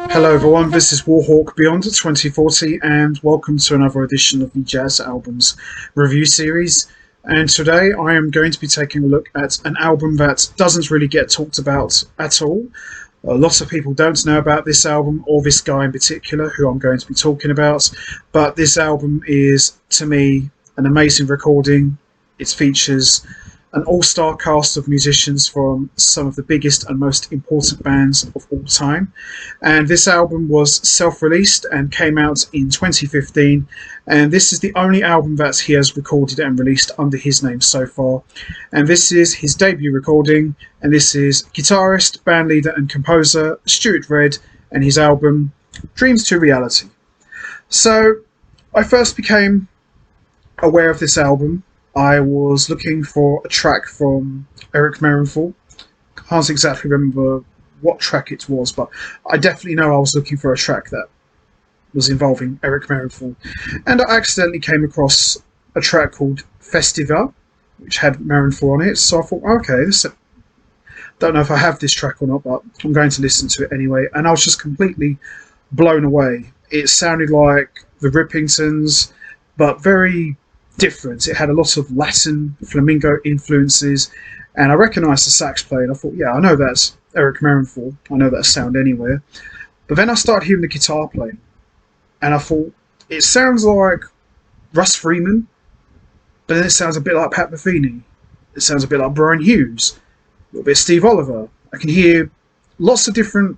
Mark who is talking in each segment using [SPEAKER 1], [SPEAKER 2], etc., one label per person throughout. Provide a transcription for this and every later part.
[SPEAKER 1] Hello everyone, this is Warhawk Beyond 2040 and welcome to another edition of the Jazz Albums review series. And today I am going to be taking a look at an album that doesn't really get talked about at all. Lots of people don't know about this album or this guy in particular who I'm going to be talking about, but this album is, to me, an amazing recording. It features an all-star cast of musicians from some of the biggest and most important bands of all time. And this album was self-released and came out in 2015. And this is the only album that he has recorded and released under his name so far. And this is his debut recording. And this is guitarist, bandleader and composer Stuart Redd and his album Dreams to Reality. So I first became aware of this album. I was looking for a track from Eric Marienthal. Can't exactly remember what track it was, but I definitely know I was looking for a track that was involving Eric Marienthal. And I accidentally came across a track called Festival, which had Marienthal on it. So I thought, okay, don't know if I have this track or not, but I'm going to listen to it anyway. And I was just completely blown away. It sounded like the RIppingtons, but very different. It had a lot of Latin flamenco influences, and I recognised the sax player, and I thought, yeah, I know that's Eric Marienthal. I know that sound anywhere. But then I started hearing the guitar playing, and I thought, it sounds like Russ Freeman, but then it sounds a bit like Pat Metheny. It sounds a bit like Brian Hughes, a little bit of Steve Oliver. I can hear lots of different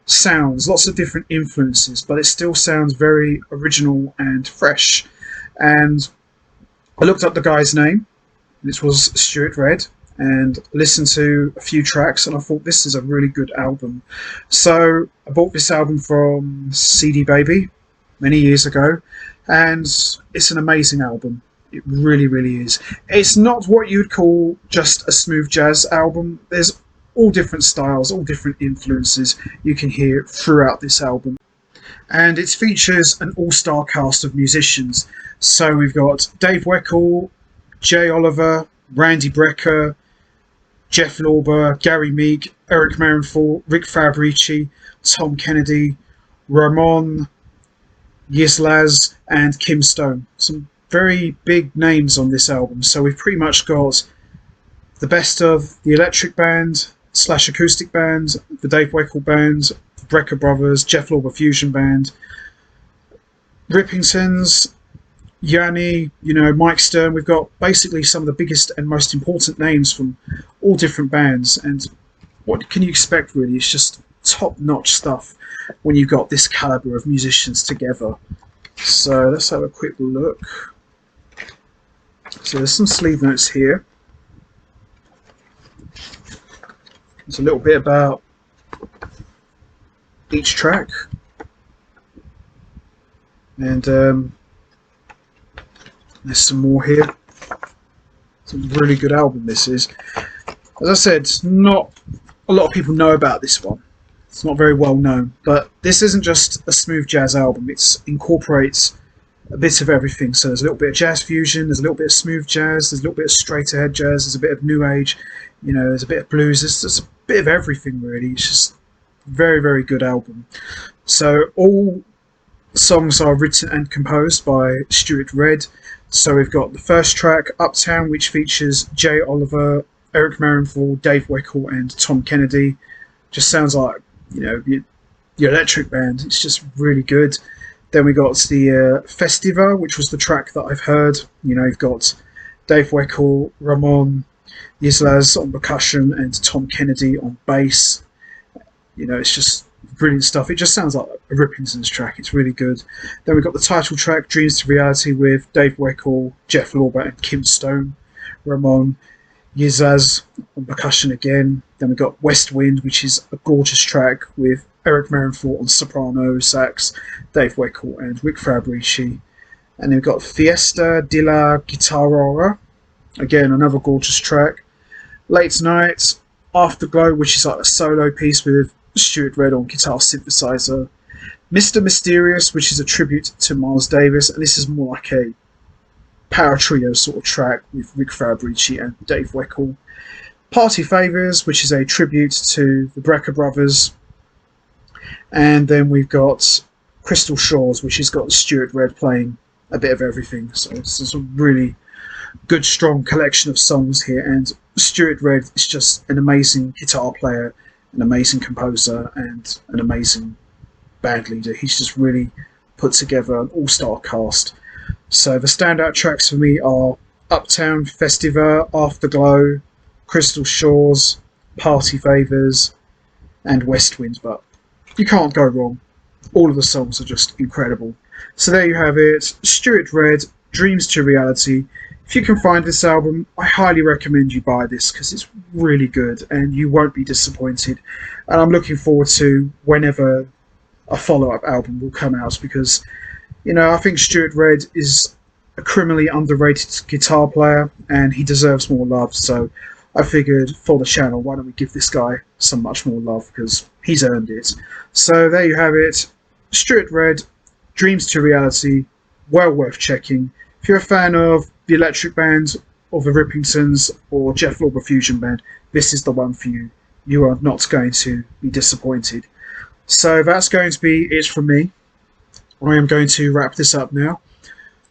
[SPEAKER 1] sounds, lots of different influences, but it still sounds very original and fresh. And I looked up the guy's name, this was Stuart Redd, and listened to a few tracks, and I thought this is a really good album. So I bought this album from CD Baby many years ago, and it's an amazing album. It really, really is. It's not what you'd call just a smooth jazz album. There's all different styles, all different influences you can hear throughout this album. And it features an all-star cast of musicians. So we've got Dave Weckl, Jay Oliver, Randy Brecker, Jeff Lorber, Gary Meek, Eric Marienthal, Ric Fierrabracci, Tom Kennedy, Ramon Yislaz, and Kim Stone. Some very big names on this album. So we've pretty much got the best of the Electric Band / Acoustic Band, the Dave Weckl Band, the Brecker Brothers, Jeff Lorber Fusion Band, RIppingtons, Yanni, Mike Stern. We've got basically some of the biggest and most important names from all different bands. And what can you expect, really? It's just top-notch stuff when you've got this caliber of musicians together. So let's have a quick look. So there's some sleeve notes here. There's a little bit about each track. And there's some more here. It's a really good album, this is. As I said, not a lot of people know about this one. It's not very well known. But this isn't just a smooth jazz album. It incorporates a bit of everything. So there's a little bit of jazz fusion, there's a little bit of smooth jazz, there's a little bit of straight ahead jazz, there's a bit of new age, there's a bit of blues, there's a bit of everything, really. It's just a very, very good album. So all songs are written and composed by Stuart Redd. So we've got the first track, Uptown, which features Jay Oliver, Eric Marienthal, Dave Weckl and Tom Kennedy. Just sounds like, your Electric Band. It's just really good. Then we got the Festival, which was the track that I've heard. You've got Dave Weckl, Ramon Yislaz on percussion and Tom Kennedy on bass. It's just brilliant stuff. It just sounds like a RIppingtons track. It's really good. Then we've got the title track, Dreams to Reality, with Dave Weckl, Jeff Lorber and Kim Stone. Ramon Yislaz on percussion again. Then we've got West Wind, which is a gorgeous track with Eric Marienthal on soprano, sax, Dave Weckl and Ric Fierrabracci. And then we've got Fiesta de la Guitarra, again another gorgeous track. Late Night, Afterglow, which is like a solo piece with Stuart Redd on guitar synthesizer. Mr. Mysterious, which is a tribute to Miles Davis, and this is more like a power trio sort of track with Ric Fierrabracci and Dave Weckl. Party Favours, which is a tribute to the Brecker Brothers. And then we've got Crystal Shores, which has got Stuart Redd playing a bit of everything. So it's a really good, strong collection of songs here. And Stuart Redd is just an amazing guitar player, an amazing composer, and an amazing band leader. He's just really put together an all-star cast. So the standout tracks for me are Uptown, Festival, Afterglow, Crystal Shores, Party Favors, and West Wind. But you can't go wrong. All of the songs are just incredible. So there you have it, Stuart Redd, Dreams to Reality. If you can find this album, I highly recommend you buy this because it's really good and you won't be disappointed. And I'm looking forward to whenever a follow-up album will come out because, you know, I think Stuart Redd is a criminally underrated guitar player and he deserves more love. So I figured for the channel, why don't we give this guy some much more love because he's earned it. So there you have it, Stuart Redd, Dreams to Reality, well worth checking. If you're a fan of the Electric Band or the RIppingtons or Jeff Lorber Fusion Band, this is the one for you. You are not going to be disappointed. So that's going to be it from me. I am going to wrap this up now.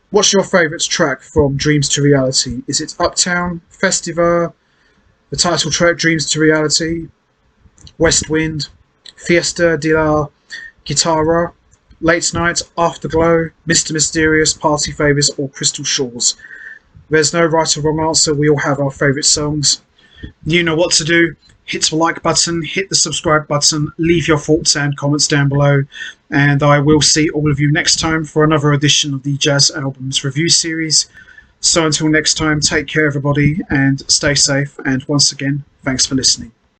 [SPEAKER 1] What's your favourite track from Dreams to Reality? Is it Uptown, Festival, the title track Dreams to Reality, West Wind, Fiesta de la Guitarra, Late Night, Afterglow, Mr. Mysterious, Party Favors, or Crystal Shores? There's no right or wrong answer. We all have our favourite songs. You know what to do. Hit the like button, hit the subscribe button, leave your thoughts and comments down below, and I will see all of you next time for another edition of the Jazz Albums Review Series. So until next time, take care everybody and stay safe, and once again, thanks for listening.